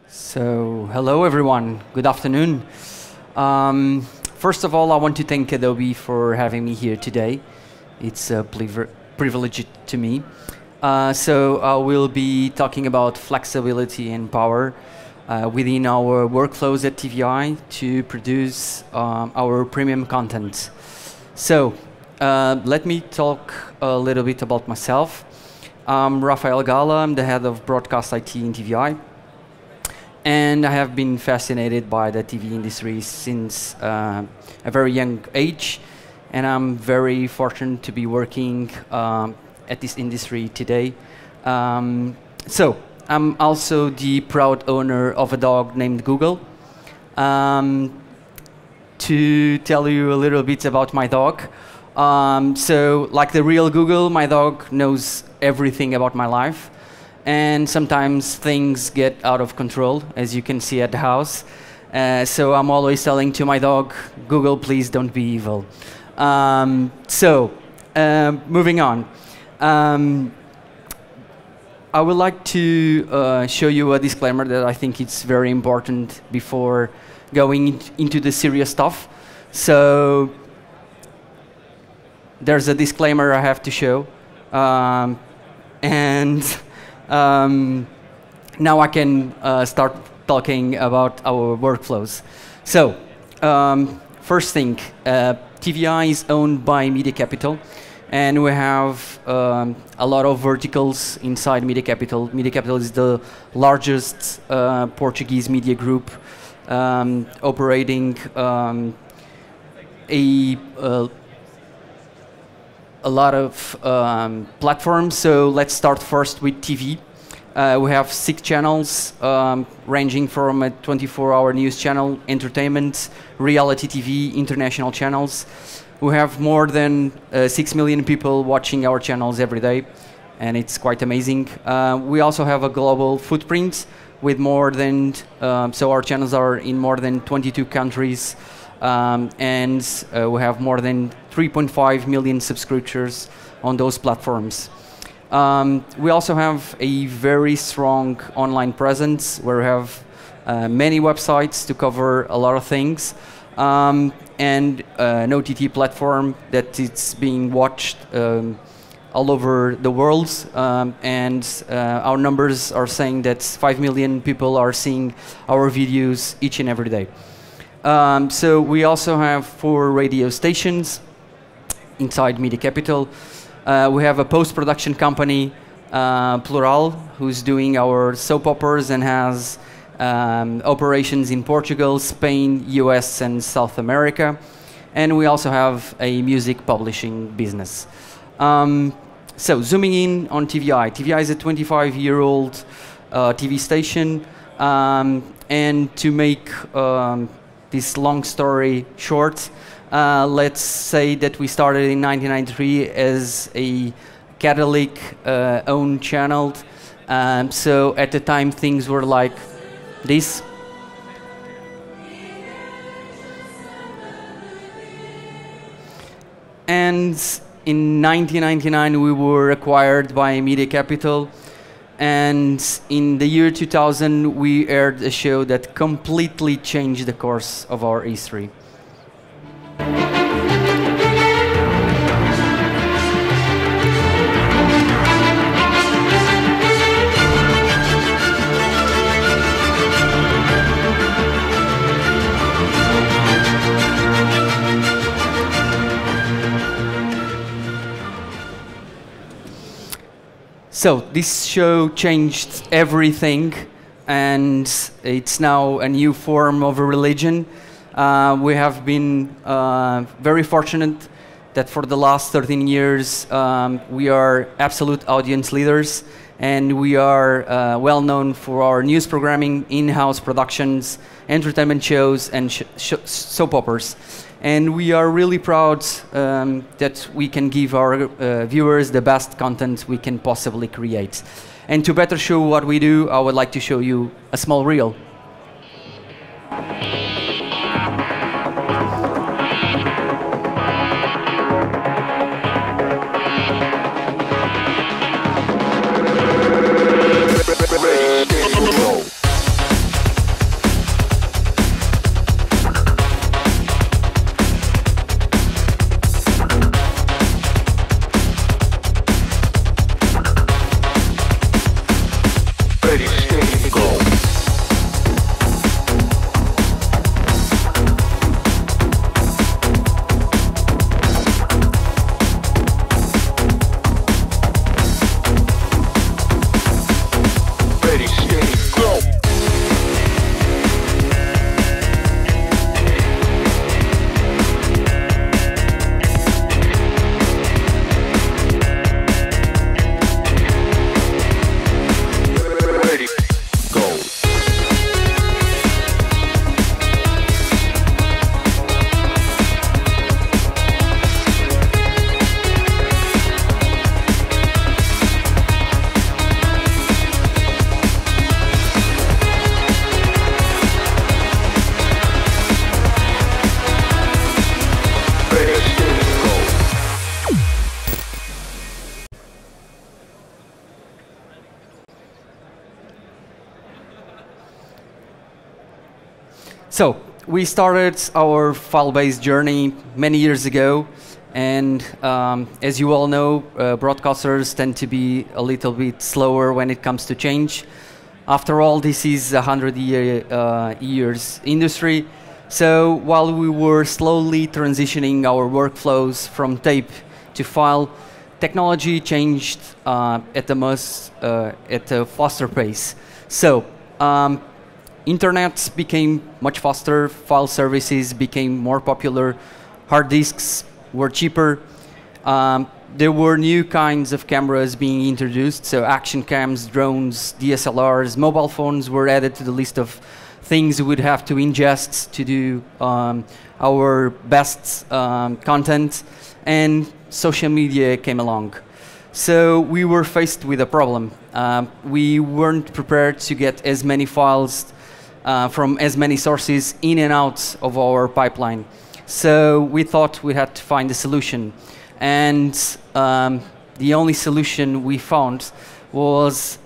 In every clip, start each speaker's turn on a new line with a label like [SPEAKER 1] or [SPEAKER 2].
[SPEAKER 1] So, hello everyone, good afternoon. First of all, I want to thank Adobe for having me here today. It's a privilege to me. So I will be talking about flexibility and power within our workflows at TVI to produce our premium content. So let me talk a little bit about myself. I'm Rafael Gala, I'm the head of broadcast IT in TVI. And I have been fascinated by the TV industry since a very young age. And I'm very fortunate to be working at this industry today. So I'm also the proud owner of a dog named Google. To tell you a little bit about my dog. So like the real Google, my dog knows everything about my life. And sometimes things get out of control, as you can see at the house. So I'm always telling to my dog, Google, please don't be evil. Moving on. I would like to show you a disclaimer that I think it's very important before going into the serious stuff. So there's a disclaimer I have to show. Now I can start talking about our workflows. So, first thing, TVI is owned by Media Capital, and we have a lot of verticals inside Media Capital. Media Capital is the largest Portuguese media group operating a lot of platforms. So let's start first with TV. We have 6 channels ranging from a 24-hour news channel, entertainment, reality TV, international channels. We have more than 6 million people watching our channels every day, and it's quite amazing. We also have a global footprint with more than, so our channels are in more than 22 countries. And we have more than 3.5 million subscribers on those platforms. We also have a very strong online presence where we have many websites to cover a lot of things, and an OTT platform that is being watched all over the world. Our numbers are saying that 5 million people are seeing our videos each and every day. So we also have 4 radio stations inside Media Capital. We have a post-production company, Plural, who's doing our soap operas and has operations in Portugal, Spain, US, and South America. And we also have a music publishing business. So zooming in on TVI. TVI is a 25-year-old TV station. And to make this long story short, let's say that we started in 1993 as a Catholic owned channel. So at the time things were like this. And in 1999 we were acquired by Media Capital. And in the year 2000, we aired a show that completely changed the course of our history. So this show changed everything, and it's now a new form of a religion. We have been very fortunate that for the last 13 years we are absolute audience leaders, and we are well known for our news programming, in-house productions, entertainment shows, and soap operas. And we are really proud that we can give our viewers the best content we can possibly create. And to better show what we do, I would like to show you a small reel. So we started our file-based journey many years ago, and as you all know, broadcasters tend to be a little bit slower when it comes to change. After all, this is a 100-years industry. So while we were slowly transitioning our workflows from tape to file, technology changed at a faster pace. So internet became much faster, file services became more popular, hard disks were cheaper. There were new kinds of cameras being introduced, so action cams, drones, DSLRs, mobile phones were added to the list of things we would have to ingest to do our best content, and social media came along. So we were faced with a problem. We weren't prepared to get as many files from as many sources in and out of our pipeline. So we thought we had to find a solution. And the only solution we found was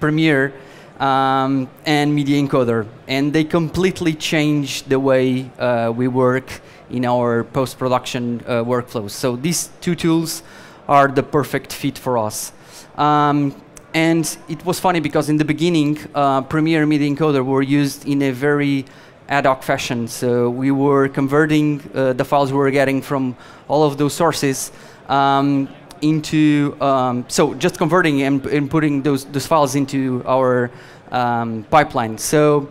[SPEAKER 1] Premiere and Media Encoder. And they completely changed the way we work in our post-production workflows. So these two tools are the perfect fit for us. And it was funny because in the beginning, Premiere and Media Encoder were used in a very ad hoc fashion. So we were converting the files we were getting from all of those sources into, so just converting and putting those files into our pipeline. So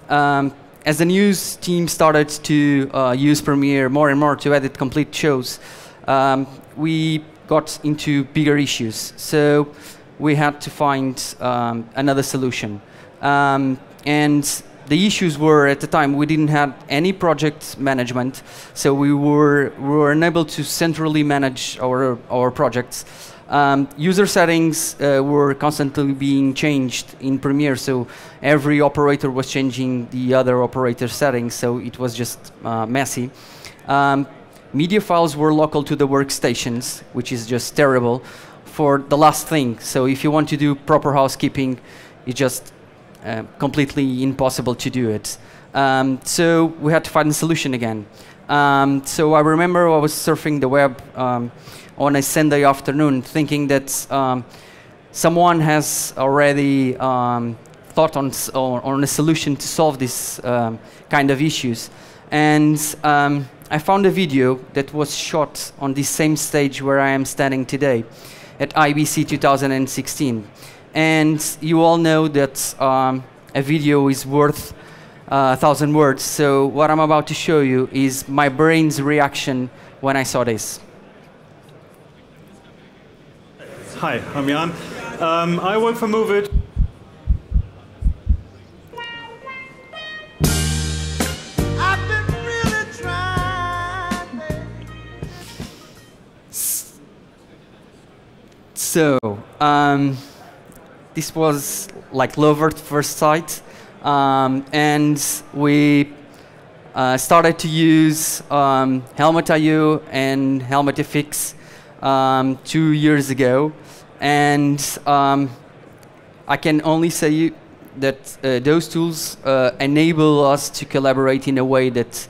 [SPEAKER 1] as the news team started to use Premiere more and more to edit complete shows, we got into bigger issues. So we had to find another solution. And the issues were, at the time, we didn't have any project management, so we were unable to centrally manage our projects. User settings were constantly being changed in Premiere, so every operator was changing the other operator's settings, so it was just messy. Media files were local to the workstations, which is just terrible for the last thing. So if you want to do proper housekeeping, it's just completely impossible to do it. So we had to find a solution again. So I remember I was surfing the web on a Sunday afternoon thinking that someone has already thought on a solution to solve this kind of issues. And I found a video that was shot on the same stage where I am standing today at IBC 2016. And you all know that a video is worth 1,000 words. So what I'm about to show you is my brain's reaction when I saw this.
[SPEAKER 2] Hi, I'm Jan. I work for Move It.
[SPEAKER 1] So, this was like love at first sight, and we started to use Helmet.io and Helmet FX 2 years ago, and I can only say that those tools enable us to collaborate in a way that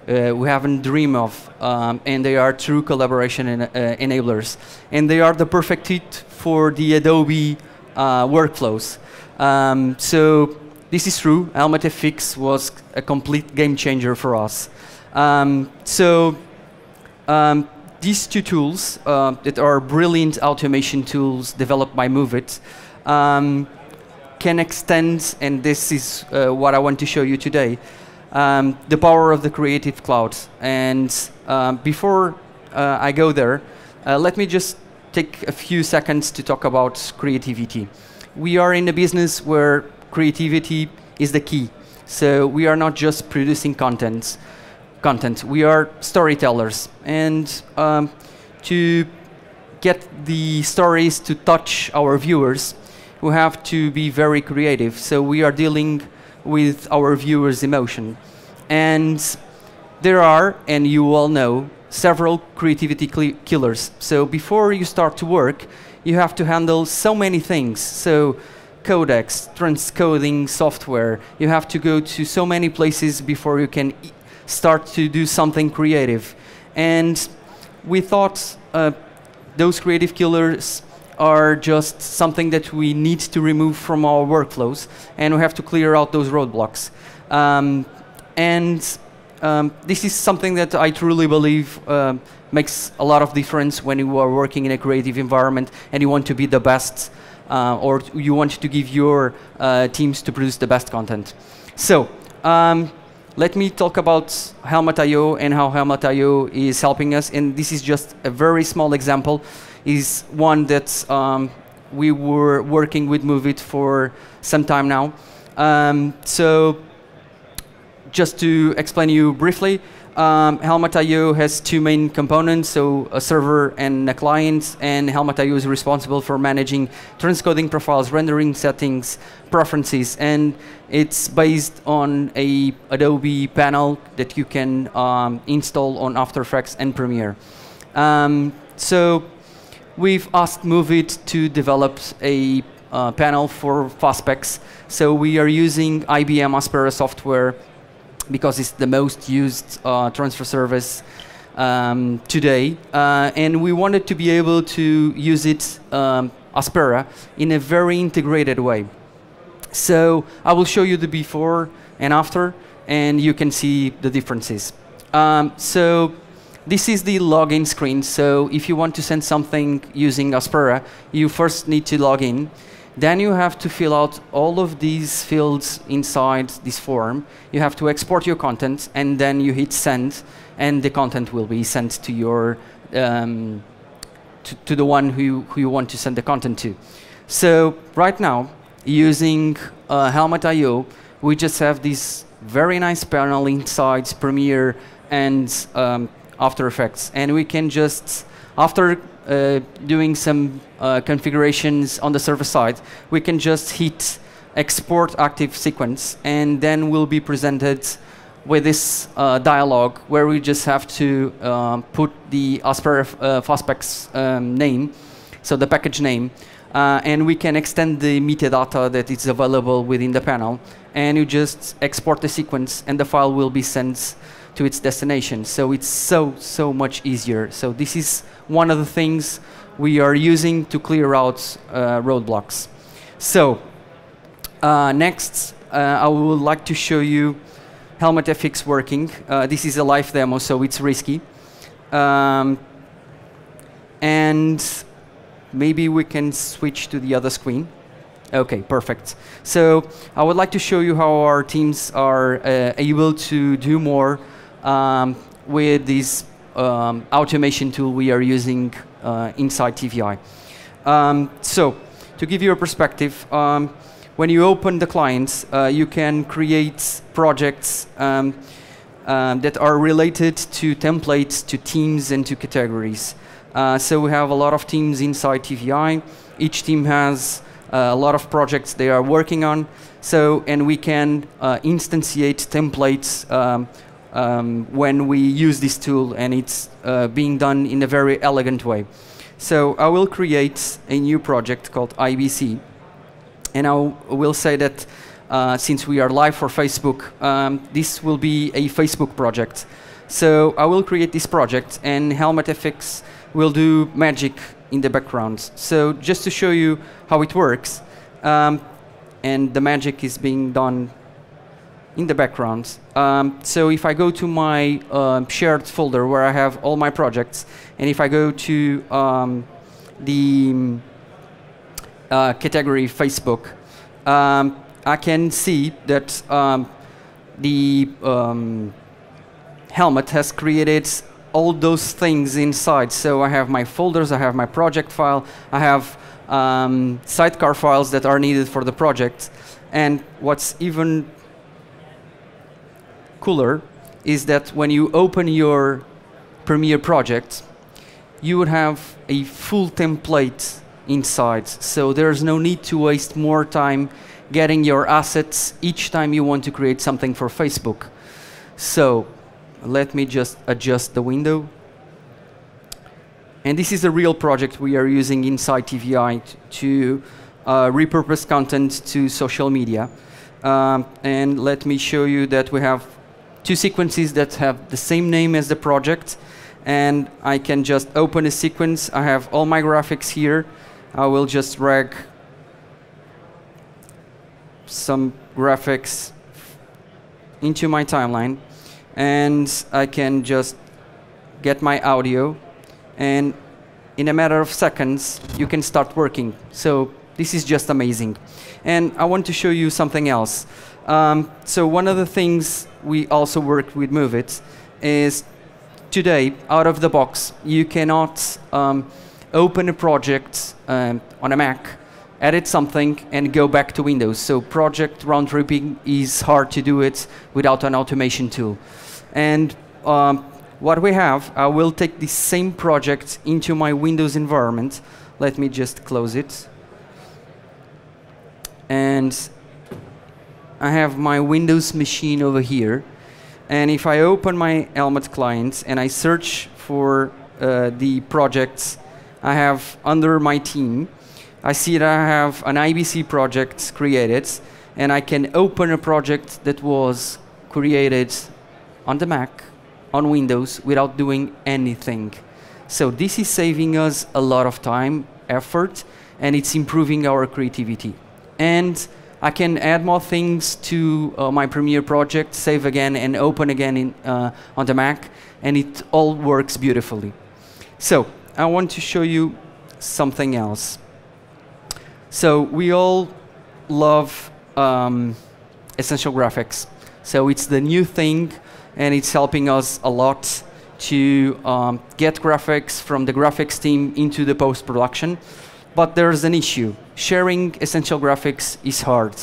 [SPEAKER 1] we haven't dreamed of, and they are true collaboration enablers. And they are the perfect fit for the Adobe workflows. So this is true. Helmet FX was a complete game changer for us. These two tools that are brilliant automation tools developed by MoveIt can extend, and this is what I want to show you today, the power of the Creative Cloud. And before I go there, let me just take a few seconds to talk about creativity. We are in a business where creativity is the key. So we are not just producing content. We are storytellers. And to get the stories to touch our viewers, we have to be very creative. So we are dealing with our viewers' emotion. And there are, and you all know, several creativity killers. So before you start to work, you have to handle so many things. So codecs, transcoding software. You have to go to so many places before you can start to do something creative. And we thought those creative killers are just something that we need to remove from our workflows, and we have to clear out those roadblocks. This is something that I truly believe makes a lot of difference when you are working in a creative environment and you want to be the best, or you want to give your teams to produce the best content. So let me talk about Helmet.io and how Helmet.io is helping us. And this is just a very small example. Is one that we were working with Moveit for some time now. So just to explain you briefly, Helmet.io has two main components, so a server and a client, and Helmet.io is responsible for managing transcoding profiles, rendering settings, preferences, and it's based on a Adobe panel that you can install on After Effects and Premiere. So we've asked Moveit to develop a panel for FastSpecs. So we are using IBM Aspera software because it's the most used transfer service today. And we wanted to be able to use it, Aspera, in a very integrated way. So I will show you the before and after, and you can see the differences. So this is the login screen. So if you want to send something using Aspera, you first need to log in. Then you have to fill out all of these fields inside this form. You have to export your content, and then you hit send, and the content will be sent to your to the one who you want to send the content to. So right now, using Helmet.io, we just have this very nice panel inside Premiere and After Effects, and we can just, after doing some configurations on the server side, we can just hit export active sequence, and then we'll be presented with this dialog where we just have to put the Aspera FastSpecs name, so the package name, and we can extend the metadata that is available within the panel, and you just export the sequence, and the file will be sent to its destination. So it's so much easier. So this is one of the things we are using to clear out roadblocks. So next, I would like to show you Helmet FX working. This is a live demo, so it's risky. And maybe we can switch to the other screen. OK, perfect. So I would like to show you how our teams are able to do more with this automation tool we are using inside TVI. So to give you a perspective, when you open the clients, you can create projects that are related to templates, to themes, and to categories. So we have a lot of teams inside TVI. Each team has a lot of projects they are working on. So, and we can instantiate templates when we use this tool, and it's being done in a very elegant way. So I will create a new project called IBC, and I will say that since we are live for Facebook, this will be a Facebook project. So I will create this project, and Helmet FX will do magic in the background. So just to show you how it works, and the magic is being done in the background. So if I go to my shared folder where I have all my projects, and if I go to the category Facebook, I can see that the Helmet has created all those things inside. So I have my folders, I have my project file, I have sidecar files that are needed for the project. And what's even cooler is that when you open your Premiere project, you would have a full template inside. So there's no need to waste more time getting your assets each time you want to create something for Facebook. So let me just adjust the window. And this is a real project we are using inside TVI to repurpose content to social media. And let me show you that we have two sequences that have the same name as the project. And I can just open a sequence. I have all my graphics here. I will just drag some graphics into my timeline. And I can just get my audio. And in a matter of seconds, you can start working. So this is just amazing. And I want to show you something else. So one of the things we also work with MoveIt is today, out of the box, you cannot open a project on a Mac, edit something, and go back to Windows. So project round-tripping is hard to do it without an automation tool. And what we have, I will take the same project into my Windows environment. Let me just close it. And I have my Windows machine over here. And if I open my Helmet client and I search for the projects I have under my team, I see that I have an IBC project created, and I can open a project that was created on the Mac, on Windows, without doing anything. So this is saving us a lot of time, effort, and it's improving our creativity. And I can add more things to my Premiere project, save again and open again on the Mac, and it all works beautifully. So I want to show you something else. So we all love essential graphics. So it's the new thing, and it's helping us a lot to get graphics from the graphics team into the post-production. But there's an issue. Sharing essential graphics is hard.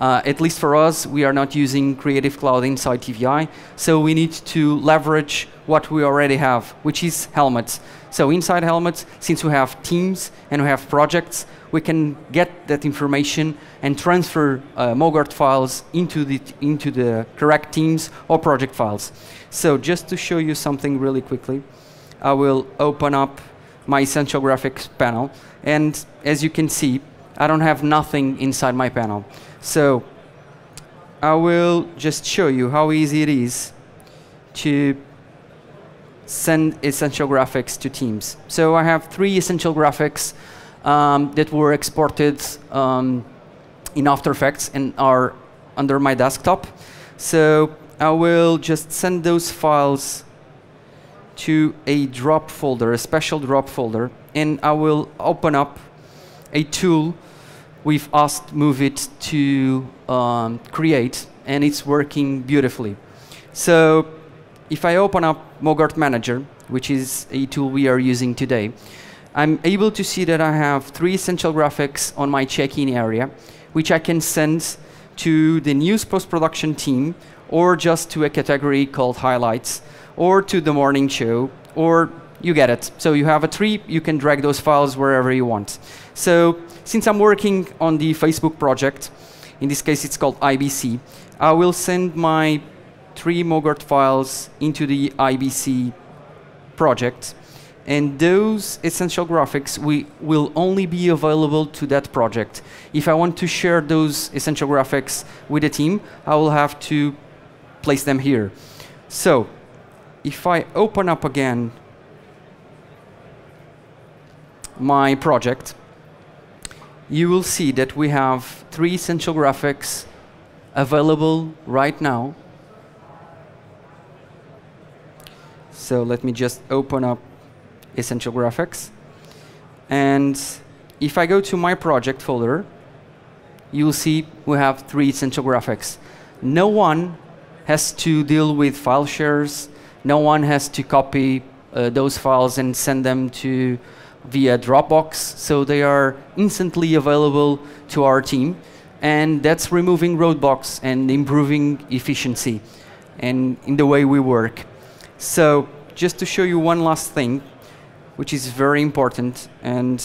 [SPEAKER 1] At least for us, we are not using Creative Cloud inside TVI, so we need to leverage what we already have, which is Helmet. So inside Helmet, since we have teams and we have projects, we can get that information and transfer Mogart files into the correct teams or project files. So just to show you something really quickly, I will open up my essential graphics panel. And as you can see, I don't have nothing inside my panel. So I will just show you how easy it is to send essential graphics to teams. So I have 3 essential graphics that were exported in After Effects and are under my desktop. So I will just send those files to a drop folder, a special drop folder, and I will open up a tool we've asked MoveIt to create, and it's working beautifully. So if I open up Mogart Manager, which is a tool we are using today, I'm able to see that I have 3 essential graphics on my check-in area, which I can send to the news post-production team, or just to a category called highlights, or to the morning show, or you get it. So you have a tree, you can drag those files wherever you want. So since I'm working on the Facebook project, in this case it's called IBC, I will send my 3 Mogart files into the IBC project, and those essential graphics will only be available to that project. If I want to share those essential graphics with a team, I will have to place them here. So if I open up again my project, you will see that we have 3 essential graphics available right now. So let me just open up essential graphics. And if I go to my project folder, you'll see we have 3 essential graphics. No one has to deal with file shares. No one has to copy those files and send them to via Dropbox, so they are instantly available to our team, and that's removing roadblocks and improving efficiency and in the way we work. So just to show you one last thing, which is very important, and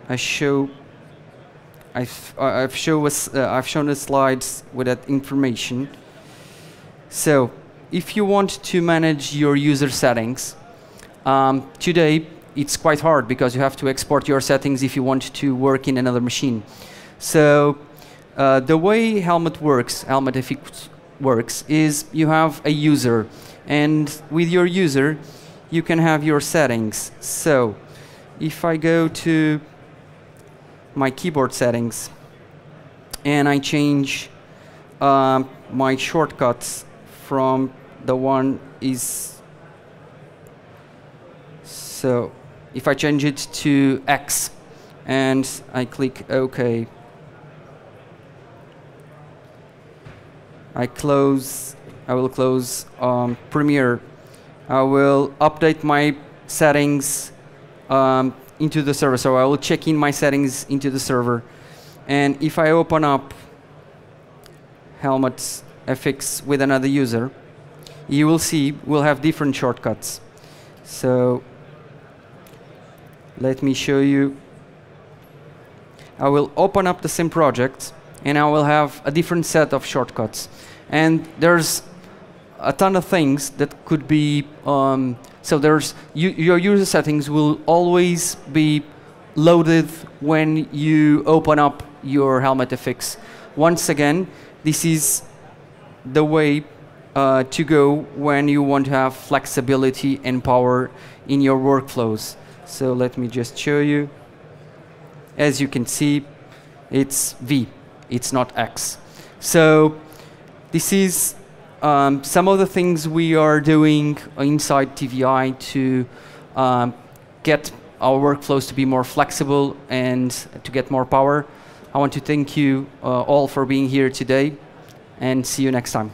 [SPEAKER 1] I've shown the slides with that information. So if you want to manage your user settings, today it's quite hard because you have to export your settings if you want to work in another machine. So the way Helmet FX works is you have a user, and with your user you can have your settings. So if I go to my keyboard settings and I change my shortcuts from the one is, so if I change it to X and I click OK, I will close Premiere. I will update my settings into the server. So I will check in my settings into the server. And if I open up Helmet FX with another user, you will see we'll have different shortcuts. So let me show you. I will open up the same project and I will have a different set of shortcuts. And there's a ton of things that could be, so there's, your user settings will always be loaded when you open up your Helmet FX. Once again, this is the way to go when you want to have flexibility and power in your workflows. So let me just show you. As you can see, it's V, it's not X. So this is some of the things we are doing inside TVI to get our workflows to be more flexible and to get more power. I want to thank you all for being here today, and see you next time.